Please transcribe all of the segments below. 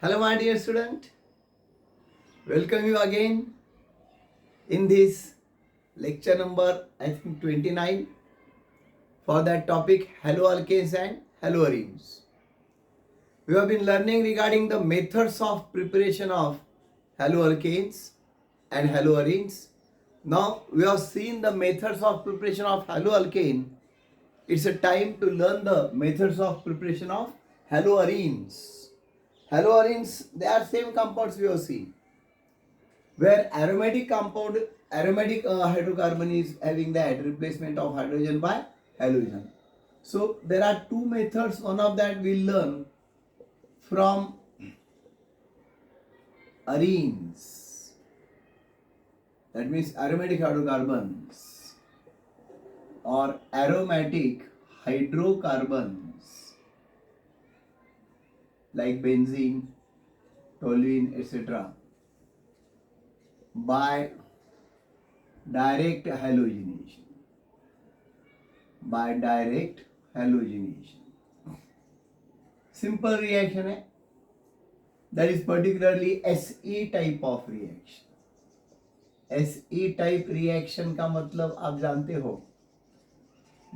Hello, my dear student. Welcome you again in this lecture number, I think 29, for that topic haloalkanes and haloarenes. We have been learning regarding the methods of preparation of haloalkanes and haloarenes. Now we have seen the methods of preparation of haloalkane. It's a time to learn the methods of preparation of haloarenes. Haloarenes, they are same compounds we have seen, where aromatic hydrocarbon is having that replacement of hydrogen by halogen. So there are two methods. One of that we learn from arenes, that means aromatic hydrocarbons or aromatic hydrocarbons like benzene, toluene, etc. by direct halogenation. Simple reaction है, that is particularly SE type of reaction. SE type reaction का मतलब आप जानते हो,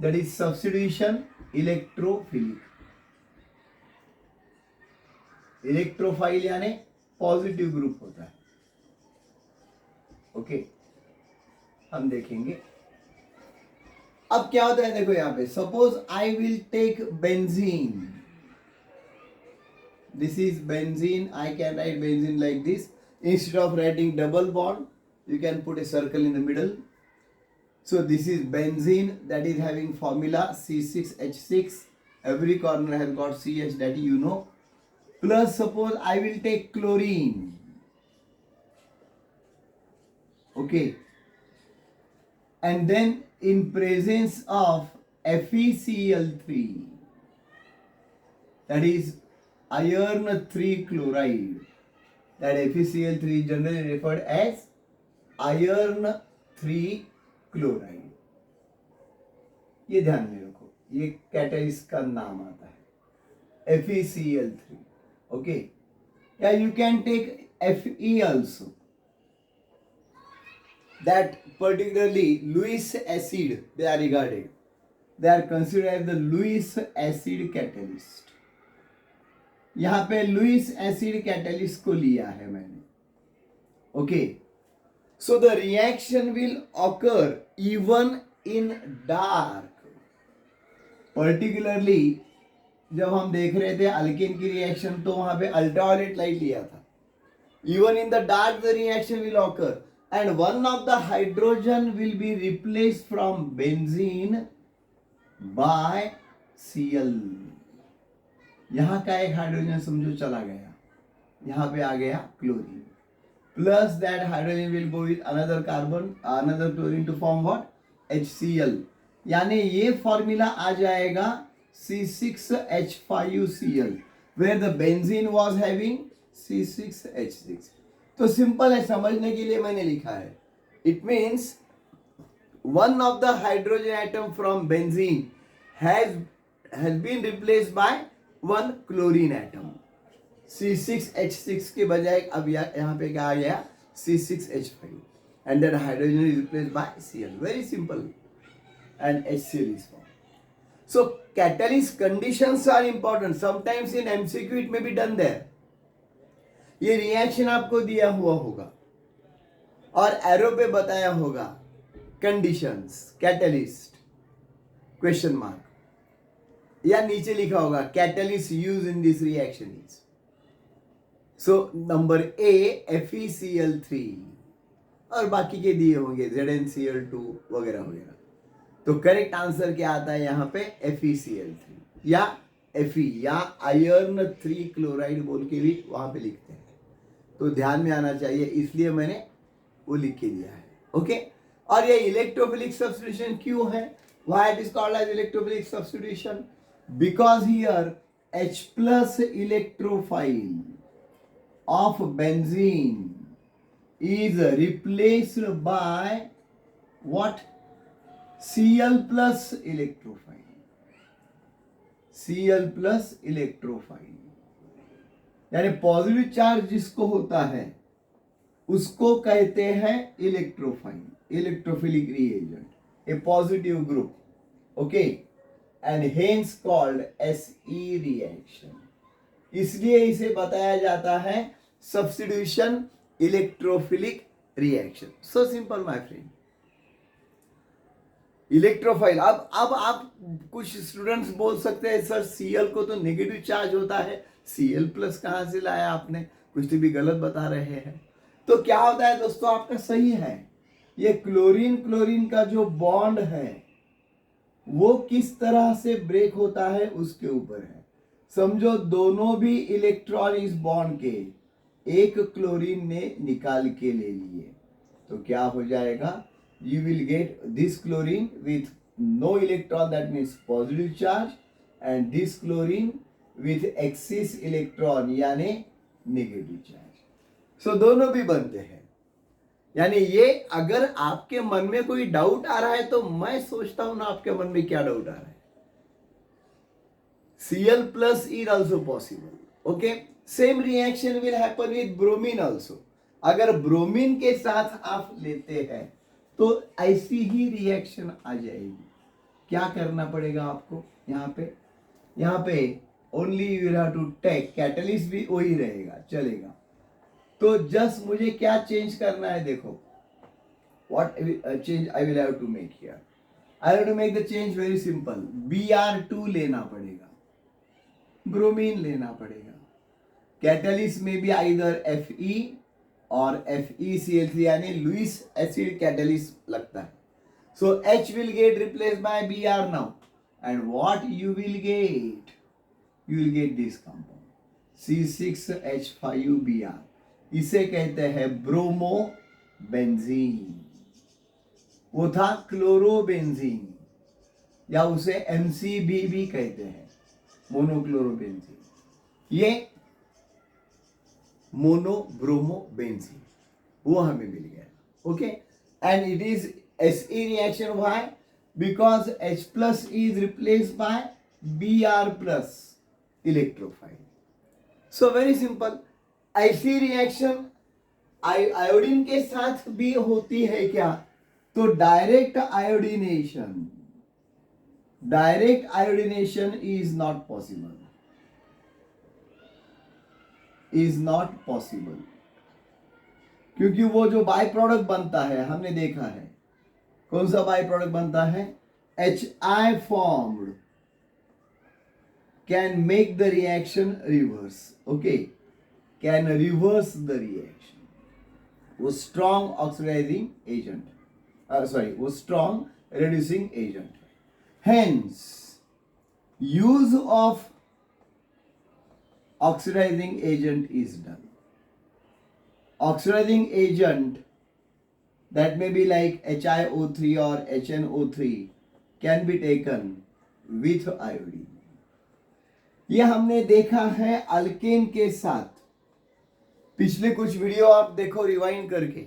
that is substitution electrophilic. Electrophile यानी positive group होता है. Okay, हम देखेंगे अब क्या होता है. देखो यहां पे suppose I will take benzene. This is benzene. I can write benzene like this. Instead of writing double bond, you can put a circle in the middle. So this is benzene, that is having formula C6H6. Every corner has got CH, that you know. Plus suppose I will take chlorine. Okay. And then in presence of FeCl3, that is iron 3 chloride. That FeCl3 is generally referred as iron 3 chloride. ये ध्यान में रखो, ये catalyst का नाम आता है FeCl3. Okay, yeah, you can take Fe also. That particularly Lewis acid, they are regarded. They are considered as the Lewis acid catalyst. यहाँ पे Lewis acid catalyst को लिया है मैंने. Okay. So the reaction will occur even in dark. Particularly जब हम देख रहे थे अल्केन की रिएक्शन, तो वहां पे अल्ट्रावायलेट लाइट लिया था. Even in the dark the reaction will occur and one of the hydrogen will be replaced from benzene by Cl. यहाँ का एक हाइड्रोजन समझो चला गया, यहाँ पे आ गया chlorine. Plus that hydrogen will go with another carbon, another chlorine to form what? HCl. यानी ये फॉर्मूला आ जाएगा C6H5Cl, where the benzene was having C6H6. तो सिंपल है, समझने के लिए मैंने लिखा है. It means one of the hydrogen atom from benzene has been replaced by one chlorine atom. C6H6 के बजाय अब यहाँ पे क्या आ गया? C6H5, and that hydrogen is replaced by Cl. Very simple, and HCl is formed. So catalyst conditions are important. Sometimes in MCQ it may be done there. ये reaction आपको दिया हुआ होगा और एरो पे बताया होगा कंडीशंस, कैटलिस्ट क्वेश्चन मार्क, या नीचे लिखा होगा catalyst use in this reaction is. So number A FeCl3 और बाकी के दिए होंगे ZnCl2 वगैरह वगैरह. तो करेक्ट आंसर क्या आता है यहाँ पे? FeCl3 या Fe या आयरन 3 क्लोराइड बोल के भी वहां पे लिखते हैं. तो ध्यान में आना चाहिए, इसलिए मैंने वो लिख के दिया है. ओके. और ये इलेक्ट्रोफिलिक सब्स्टिट्यूशन क्यों है? Why it is called as electrophilic substitution? Because here H plus electrophile of benzene is replaced by what? Cl plus electrophile. Cl plus electrophile. यानी पॉजिटिव चार्ज जिसको होता है उसको कहते हैं electrophile, electrophilic reagent, a positive group. Okay, and hence called SE reaction. इसलिए इसे बताया जाता है substitution electrophilic reaction. So simple my friend. Electrophile. अब आप कुछ स्टूडेंट्स बोल सकते हैं सर Cl को तो नेगेटिव चार्ज होता है, Cl प्लस कहां से लाया आपने, कुछ तो भी गलत बता रहे हैं. तो क्या होता है दोस्तों, आपका सही है. ये क्लोरीन क्लोरीन का जो बॉन्ड है वो किस तरह से ब्रेक होता है उसके ऊपर है. समझो दोनों भी इलेक्ट्रॉन इस बॉन्ड के एक क्लोरीन ने निकाल के ले लिए, तो क्या हो जाएगा, you will get this chlorine with no electron, that means positive charge, and this chlorine with excess electron यानी negative charge. So दोनों भी बनते हैं. यानी ये अगर आपके मन में कोई डाउट आ रहा है तो मैं सोचता हूं ना आपके मन में क्या डाउट आ रहा है. Cl plus is also possible. Okay, same reaction will happen with bromine also. अगर ब्रोमीन के साथ आप लेते हैं तो ऐसी ही रिएक्शन आ जाएगी. क्या करना पड़ेगा आपको, यहाँ पे only you have to take, catalyst भी वही रहेगा, चलेगा. तो जस्ट मुझे क्या चेंज करना है, देखो what change I will have to make here. I have to make the change very simple. Br2 लेना पड़ेगा, ब्रोमीन लेना पड़ेगा. कैटलिस्ट में भी आइदर Fe और FeCl3 यानी लुईस एसिड कैटलिस्ट लगता है. सो H will get replaced by Br now, and what you will get, you will get this compound C6H5Br. इसे कहते हैं ब्रोमो बेंजीन. वो था क्लोरोबेंजीन या उसे MCB भी कहते हैं, मोनोक्लोरोबेंजीन. ये मोनोब्रोमोबेंजीन वो हमें मिल गया. Okay, and it is SE reaction. Why? Because H plus is replaced by Br plus electrophile. So very simple. ऐसी रिएक्शन आयोडीन के साथ भी होती है क्या, तो direct iodination is not possible, is not possible. क्योंकि वो जो बाय प्रोडक्ट बनता है हमने देखा है, कौन सा बाय प्रोडक्ट बनता है, HI formed can make the reaction reverse. Okay, can reverse the reaction. वो स्ट्रॉन्ग ऑक्सीडाइजिंग एजेंट, सॉरी वो strong reducing agent. Hence use of oxidizing agent is done. Oxidizing agent that may be like HiO3 or HNO3 can be taken with iodine. ये हमने देखा है alkane के साथ. पिछले कुछ वीडियो आप देखो रिवाइंड करके,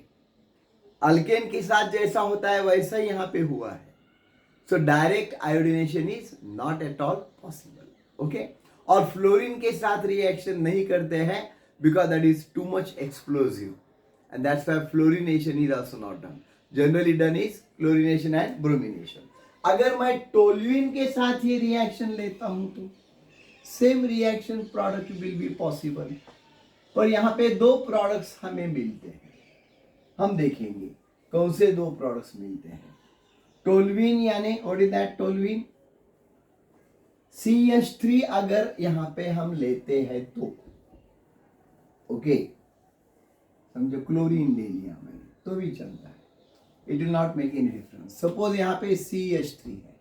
अल्केन के साथ जैसा होता है वैसा ही यहाँ पे हुआ है. So direct iodination is not at all possible. Okay, और फ्लोरीन के साथ रिएक्शन नहीं करते हैं because that is too much explosive, and that's why fluorination is also not done. Generally done is chlorination and bromination. अगर मैं toluene के साथ ही रिएक्शन लेता हूं तो same reaction product will be possible. पर यहाँ पे दो प्रोडक्ट्स हमें मिलते हैं, हम देखेंगे कौन से दो प्रोडक्ट्स मिलते हैं. टोल्यूइन यानी what is that, toluene CH3 अगर यहां पे हम लेते हैं तो ओके, समझो क्लोरीन ले लिया मैंने तो भी चलता है, it will not make any difference. Suppose यहां पे CH3 है,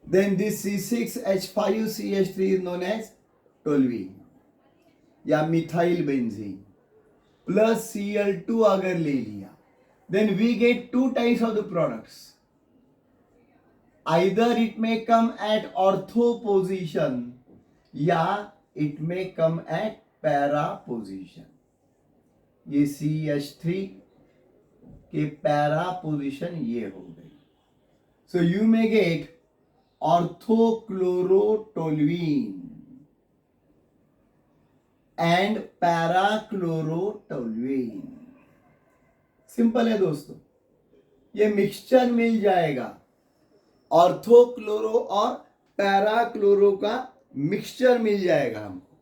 then this C6H5CH3 is known as toluene या मिथाइल बेंजीन प्लस Cl2 अगर ले लिया, then we get two types of the products. Either it may come at ortho position या it may come at para position. ये CH3 के para position ये हो गई. So you may get orthochlorotoluene and parachlorotoluene. Simple है दोस्तों, ये mixture मिल जाएगा, ऑर्थोक्लोरो और पैराक्लोरो का मिक्सचर मिल जाएगा हमको.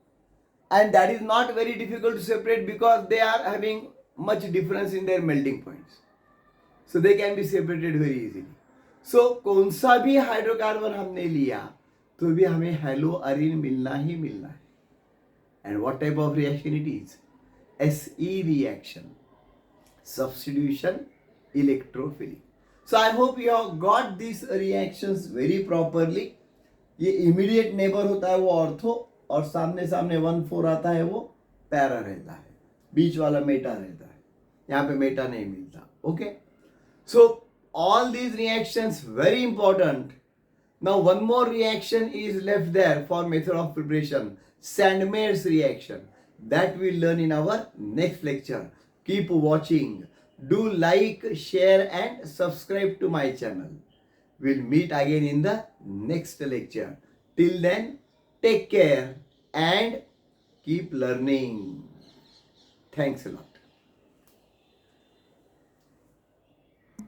And that is not very difficult to separate because they are having much difference in their melting points. So they can be separated very easily. So कौन सा भी हाइड्रोकार्बन हमने लिया तो भी हमें हेलोअरीन मिलना ही मिलना है. And what type of reaction it is? SE reaction, substitution electrophilic. So I hope you have got these reactions very properly. ये immediate neighbor होता है वो ऑर्थो, और सामने सामने 1,4 आता है वो पैरा रहता है, बीच वाला मेटा रहता है, यहाँ पे मेटा नहीं मिलता. Okay, so all these reactions very important. Now one more reaction is left there for method of preparation, Sandmeyer's reaction. That we learn in our next lecture. Keep watching. Do like, share and subscribe to my channel. We'll meet again in the next lecture. Till then, take care and keep learning. Thanks a lot.